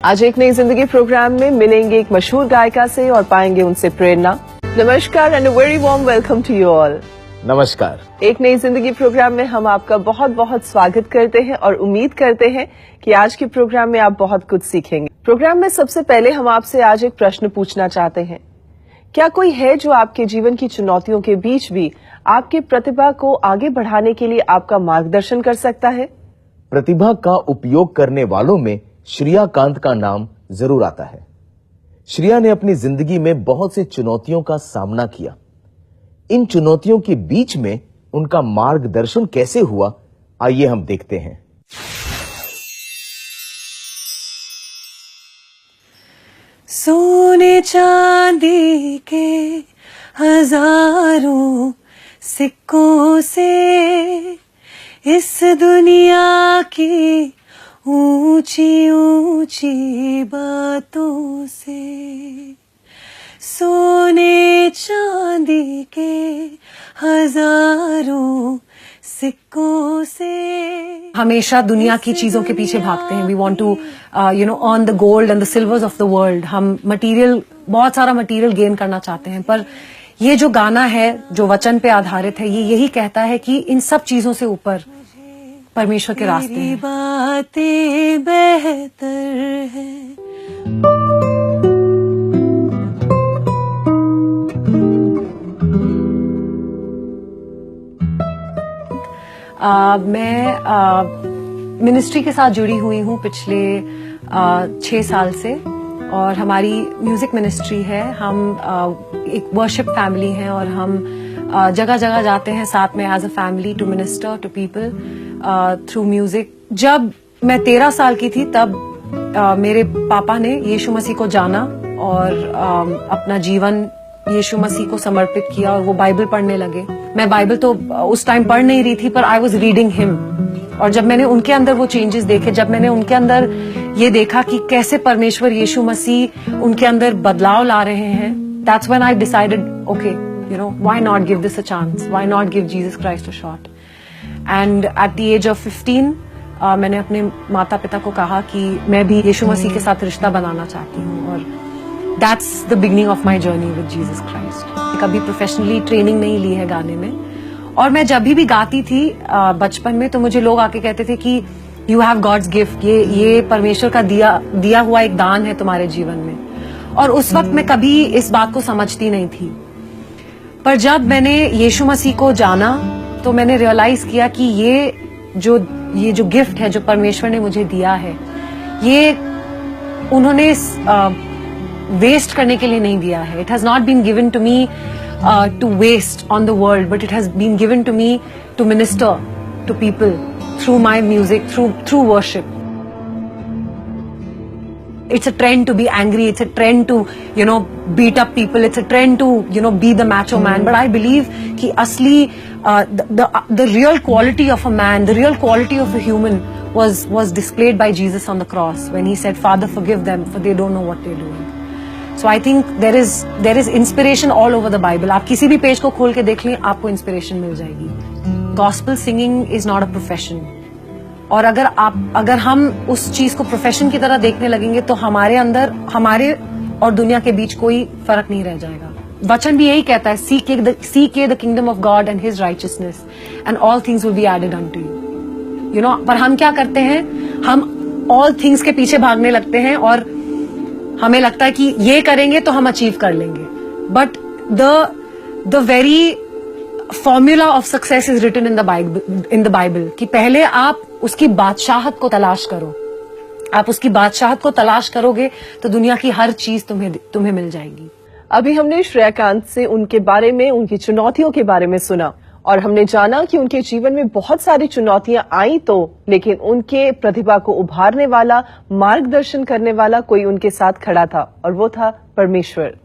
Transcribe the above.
आज एक नई जिंदगी प्रोग्राम में मिलेंगे एक मशहूर गायिका से और पाएंगे उनसे प्रेरणा। नमस्कार and a very warm welcome to you all. नमस्कार। एक नई जिंदगी प्रोग्राम में हम आपका बहुत बहुत स्वागत करते हैं और उम्मीद करते हैं कि आज के प्रोग्राम में आप बहुत कुछ सीखेंगे। प्रोग्राम में सबसे पहले हम आपसे आज एक प्रश्न पूछना चाहते हैं। क्या कोई है जो आपके जीवन की चुनौतियों के बीच भी आपकी प्रतिभा को आगे बढ़ाने के लिए आपका मार्गदर्शन कर सकता है? प्रतिभा का उपयोग करने वालों में श्रेया कांत का नाम जरूर आता है। श्रेया ने अपनी जिंदगी में बहुत सी चुनौतियों का सामना किया। इन चुनौतियों के बीच में उनका मार्गदर्शन कैसे हुआ, आइए हम देखते हैं। सोने चांदी के हजारों सिक्कों से इस दुनिया की ऊंची ऊंची बातों से, सोने चांदी के हजारों सिक्कों से। हमेशा दुनिया की चीजों के पीछे भागते हैं। We want to earn the gold and the silvers of the world. हम मटेरियल, बहुत सारा मटेरियल गेन करना चाहते हैं, पर ये जो गाना है जो वचन पे आधारित है, ये यही कहता है कि इन सब चीजों से ऊपर परमेश्वर के रास्ते हैं। बातें बेहतर है। मैं मिनिस्ट्री के साथ जुड़ी हुई हूँ पिछले 6 साल से, और हमारी म्यूजिक मिनिस्ट्री है। हम एक वर्शिप फैमिली हैं और हम जगह जगह जाते हैं साथ में as a family to minister to people through music. जब मैं 13 साल की थी तब मेरे पापा ने यीशु मसीह को जाना और अपना जीवन यीशु मसीह को समर्पित किया और वो बाइबल पढ़ने लगे। मैं बाइबल तो उस टाइम पढ़ नहीं रही थी, पर आई वॉज रीडिंग हिम। और जब मैंने उनके अंदर वो चेंजेस देखे, जब मैंने उनके अंदर ये देखा कि कैसे परमेश्वर यीशु मसीह उनके अंदर बदलाव ला रहे हैं, that's when I decided, okay, you know, why not give this a chance, why not give Jesus Christ a shot. And at the age of 15 मैंने अपने माता पिता को कहा कि मैं भी यीशु मसीह के साथ रिश्ता बनाना चाहती हूँ, और that's the beginning of my journey with Jesus Christ. कभी प्रोफेशनली ट्रेनिंग नहीं ली है गाने में, और मैं जब भी गाती थी बचपन में, तो मुझे लोग आके कहते थे कि यू हैव गॉड्स गिफ्ट, ये परमेश्वर का दिया हुआ एक दान है तुम्हारे जीवन में। और उस वक्त मैं कभी इस बात को समझती नहीं थी, पर जब मैंने यीशु मसीह को जाना तो मैंने रियलाइज किया कि ये जो गिफ्ट है जो परमेश्वर ने मुझे दिया है, ये उन्होंने वेस्ट करने के लिए नहीं दिया है। It has not been given to me to waste on the world, but it has been given to me to minister to people through my music, through worship. It's a trend to be angry, it's a trend to, you know, beat up people, it's a trend to, you know, be the macho man, but I believe कि असली the real quality of a man, the real quality of a human was displayed by Jesus on the cross when he said, Father, forgive them, for they don't know what they're doing. So I think there is inspiration all over the Bible. आप किसी भी page को खोल के देख लें, आपको inspiration मिल जाएगी। Gospel singing is not a profession. और अगर हम उस चीज को प्रोफेशन की तरह देखने लगेंगे तो हमारे अंदर, हमारे और दुनिया के बीच कोई फर्क नहीं रह जाएगा। वचन भी यही कहता है, seek ye the kingdom of God and His righteousness, and all things will be added unto you. You know, पर हम क्या करते हैं, हम all things के पीछे भागने लगते हैं और हमें लगता है कि ये करेंगे तो हम अचीव कर लेंगे। But the very formula of success is written in the Bible कि पहले आप उसकी बादशाहत को तलाश करो। आप उसकी बादशाहत को तलाश करोगे तो दुनिया की हर चीज तुम्हें मिल जाएगी। अभी हमने श्रेया कांत से उनके बारे में, उनकी चुनौतियों के बारे में सुना, और हमने जाना कि उनके जीवन में बहुत सारी चुनौतियां आई तो, लेकिन उनके प्रतिभा को उभारने वाला, मार्गदर्शन करने वाला कोई उनके साथ खड़ा था, और वो था परमेश्वर।